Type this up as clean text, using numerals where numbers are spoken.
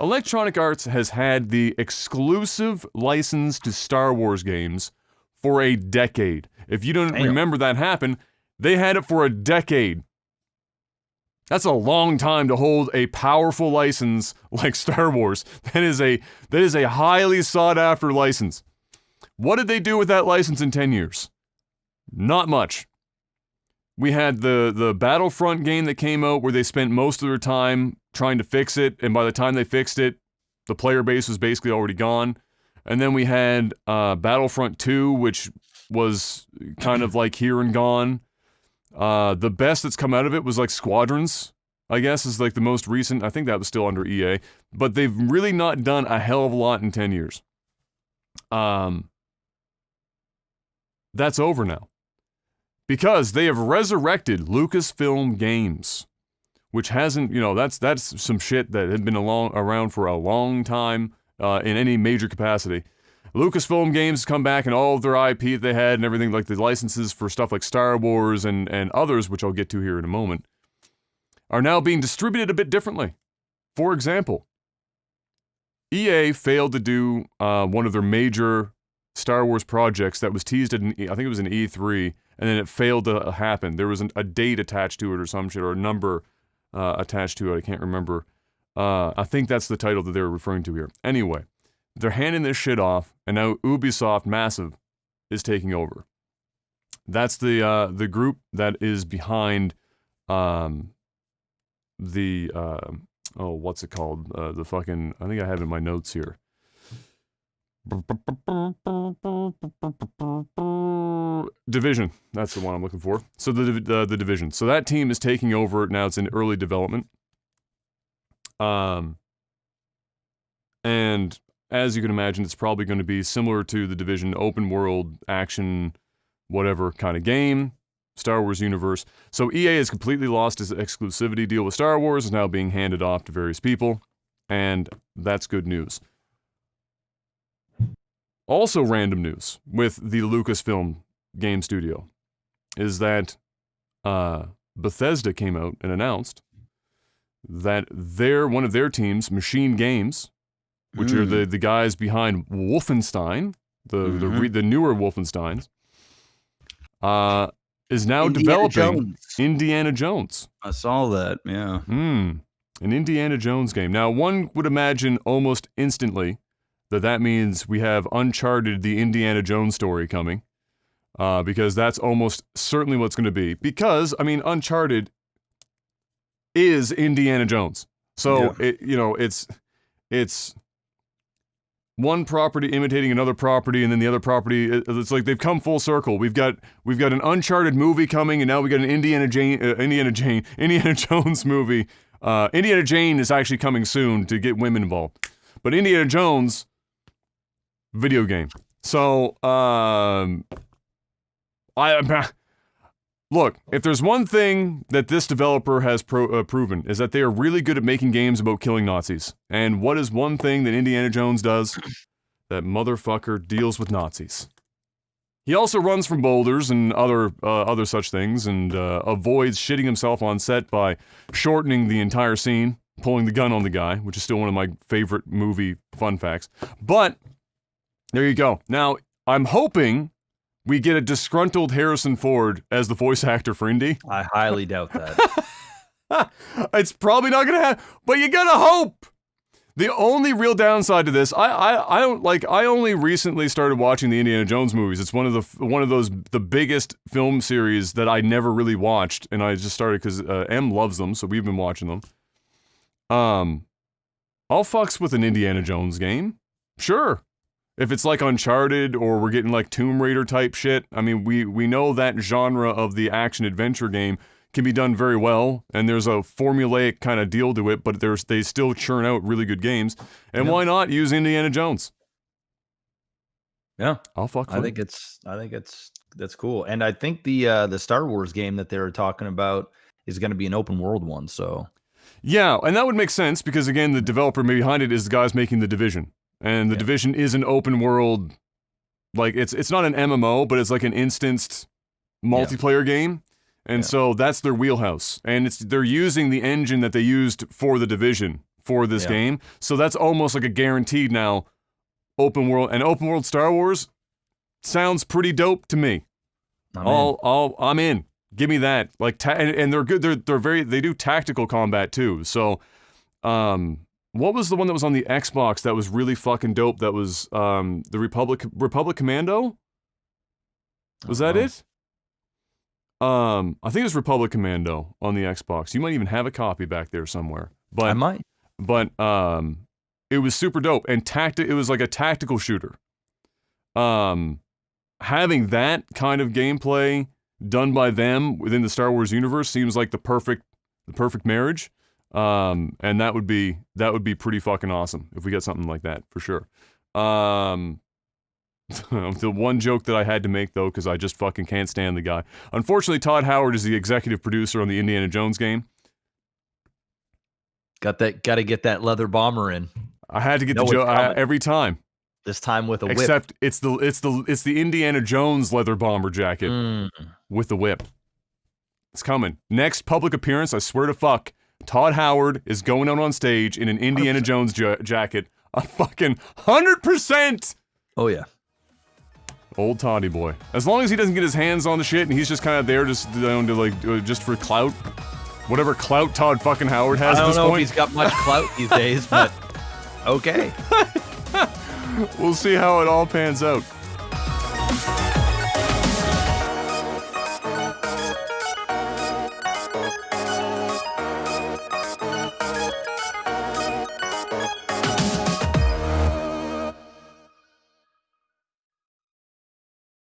Electronic Arts has had the exclusive license to Star Wars games for a decade. If you don't remember that happened, they had it for a decade. That's a long time to hold a powerful license like Star Wars. That is a highly sought after license. What did they do with that license in 10 years? Not much. We had the Battlefront game that came out where they spent most of their time trying to fix it, and by the time they fixed it, the player base was basically already gone. And then we had Battlefront 2, which was kind of like here and gone. The best that's come out of it was like Squadrons, I guess, is like the most recent. I think that was still under EA. But they've really not done a hell of a lot in 10 years. That's over now. Because they have resurrected Lucasfilm Games, which hasn't, that's some shit that had been around for a long time in any major capacity. Lucasfilm Games come back and all of their IP that they had and everything, like the licenses for stuff like Star Wars and others, which I'll get to here in a moment, are now being distributed a bit differently. For example, EA failed to do one of their major Star Wars projects that was teased at I think it was an E3, and then it failed to happen. There was a date attached to it or some shit, or a number attached to it. I can't remember. I think that's the title that they were referring to here. Anyway, they're handing this shit off, and now Ubisoft Massive is taking over. That's the group that is behind what's it called? The fucking, I think I have it in my notes here. Division. That's the one I'm looking for. So the Division. So that team is taking over now. It's in early development. And as you can imagine, it's probably going to be similar to the Division, open world action, whatever kind of game, Star Wars universe. So EA has completely lost its exclusivity deal with Star Wars, is now being handed off to various people, and that's good news. Also random news with the Lucasfilm game studio is that Bethesda came out and announced that one of their teams, Machine Games, which are the guys behind Wolfenstein, the newer Wolfensteins, is now developing Indiana Jones. I saw that, yeah. An Indiana Jones game. Now, one would imagine almost instantly that means we have Uncharted, the Indiana Jones story coming, because that's almost certainly what's going to be. Because, I mean, Uncharted is Indiana Jones. So, it's one property imitating another property, and then the other property, it's like they've come full circle. We've got an Uncharted movie coming, and now we got an Indiana Jones movie. Indiana Jane is actually coming soon to get women involved. But Indiana Jones, video game. So, look, if there's one thing that this developer has proven, is that they are really good at making games about killing Nazis. And what is one thing that Indiana Jones does? That motherfucker deals with Nazis. He also runs from boulders and other such things, and avoids shitting himself on set by shortening the entire scene, pulling the gun on the guy, which is still one of my favorite movie fun facts. But there you go. Now, I'm hoping we get a disgruntled Harrison Ford as the voice actor for Indy. I highly doubt that. It's probably not gonna happen, but you gotta hope. The only real downside to this, I only recently started watching the Indiana Jones movies. It's one of the biggest film series that I never really watched, and I just started because M loves them, so we've been watching them. I'll fucks with an Indiana Jones game, sure. If it's like Uncharted or we're getting like Tomb Raider type shit, I mean, we know that genre of the action-adventure game can be done very well, and there's a formulaic kind of deal to it, but they still churn out really good games. And why not use Indiana Jones? Yeah. I'll fuck with it. I think that's cool. And I think the Star Wars game that they were talking about is going to be an open world one, so. Yeah, and that would make sense because, again, the developer behind it is the guys making The Division. And The Division is an open world, like, it's not an MMO, but it's like an instanced multiplayer game. And so that's their wheelhouse. And they're using the engine that they used for The Division for this game. So that's almost like a guaranteed now open world Star Wars sounds pretty dope to me. I'm in. Give me that. Like and they're good. They do tactical combat too. So what was the one that was on the Xbox that was really fucking dope? That was the Republic Commando? Was that it? I think it was Republic Commando on the Xbox. You might even have a copy back there somewhere. But I might. But it was super dope and it was like a tactical shooter. Having that kind of gameplay done by them within the Star Wars universe seems like the perfect marriage. And that would be pretty fucking awesome if we get something like that for sure. The one joke that I had to make though, because I just fucking can't stand the guy. Unfortunately, Todd Howard is the executive producer on the Indiana Jones game. Got to get that leather bomber in. I had to get the joke every time. This time with a whip. Except it's the Indiana Jones leather bomber jacket with the whip. It's coming. Next public appearance, I swear to fuck, Todd Howard is going out on stage in an Indiana 100%. Jones jacket. A fucking 100%. Oh yeah. Old Toddy boy. As long as he doesn't get his hands on the shit and he's just kind of there just just for clout. Whatever clout Todd fucking Howard has at this point. I don't know if he's got much clout these days, but okay. We'll see how it all pans out.